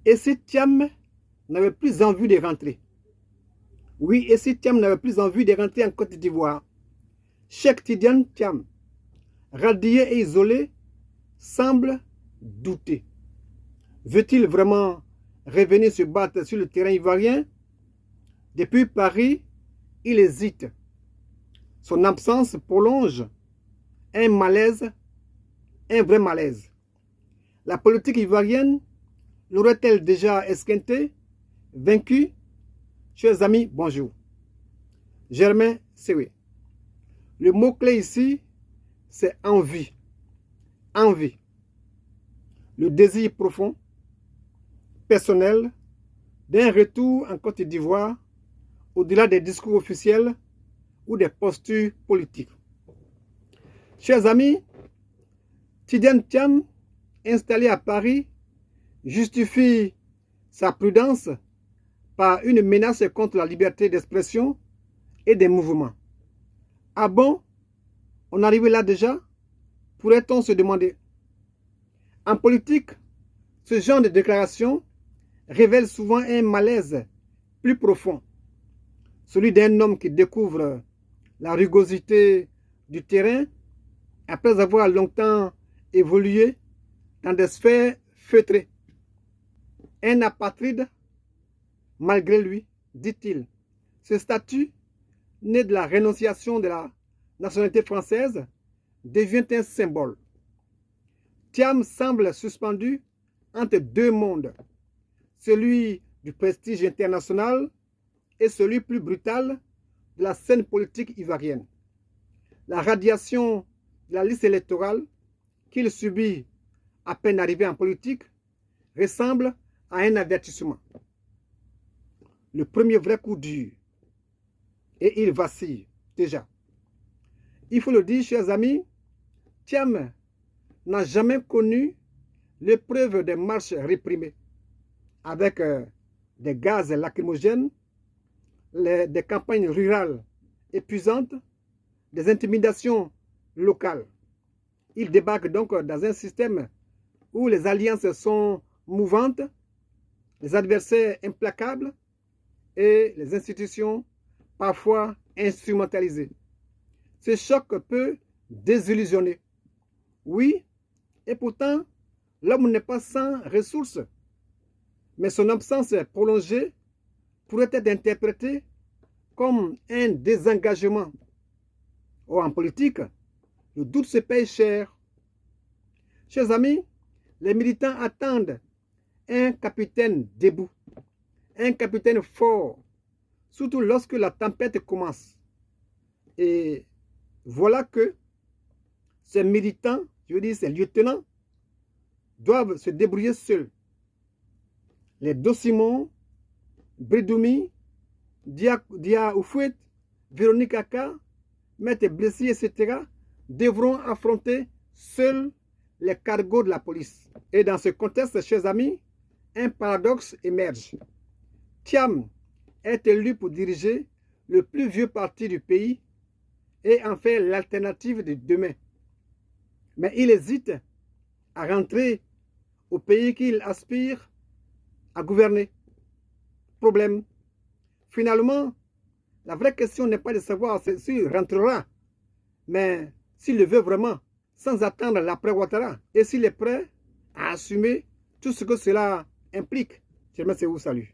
Et si Thiam n'avait plus envie de rentrer? Oui, et si Thiam n'avait plus envie de rentrer en Côte d'Ivoire? Cheikh Tidiane Thiam, radié et isolé, semble douter. Veut-il vraiment revenir se battre sur le terrain ivoirien? Depuis Paris, il hésite. Son absence prolonge un malaise, un vrai malaise. La politique ivoirienne l'aurait-elle déjà esquinté, vaincu? Chers amis, bonjour. Germain Sewé. Le mot-clé ici, c'est envie. Envie. Le désir profond, personnel, d'un retour en Côte d'Ivoire, au-delà des discours officiels ou des postures politiques. Chers amis, Tidiane Thiam, installé à Paris, justifie sa prudence par une menace contre la liberté d'expression et des mouvements. Ah bon? On arrive là déjà? Pourrait-on se demander? En politique, ce genre de déclaration révèle souvent un malaise plus profond, celui d'un homme qui découvre la rugosité du terrain après avoir longtemps évolué dans des sphères feutrées. Un apatride, malgré lui, dit-il. Ce statut, né de la rénonciation de la nationalité française, devient un symbole. Thiam semble suspendu entre deux mondes, celui du prestige international et celui plus brutal de la scène politique ivoirienne. La radiation de la liste électorale qu'il subit à peine arrivé en politique ressemble à un avertissement. Le premier vrai coup dur, et il vacille déjà. Il faut le dire, chers amis, Thiam n'a jamais connu l'épreuve des marches réprimées, avec des gaz lacrymogènes, des campagnes rurales épuisantes, des intimidations locales. Il débarque donc dans un système où les alliances sont mouvantes, les adversaires implacables et les institutions parfois instrumentalisées. Ce choc peut désillusionner. Oui, et pourtant, l'homme n'est pas sans ressources, mais son absence prolongée pourrait être interprétée comme un désengagement. Or, en politique, le doute se paye cher. Chers amis, les militants attendent un capitaine debout, un capitaine fort, surtout lorsque la tempête commence. Et voilà que ces militants, je veux dire ces lieutenants, doivent se débrouiller seuls. Les Dossimon, Bridoumi, Dia Oufouet, Véronique Aka, Maître Blessy, etc. devront affronter seuls les cargos de la police. Et dans ce contexte, chers amis, un paradoxe émerge. Thiam est élu pour diriger le plus vieux parti du pays et en faire l'alternative de demain. Mais il hésite à rentrer au pays qu'il aspire à gouverner. Problème. Finalement, la vraie question n'est pas de savoir s'il rentrera, mais s'il le veut vraiment, sans attendre l'après Ouattara, et s'il est prêt à assumer tout ce que cela implique. Je vous salue.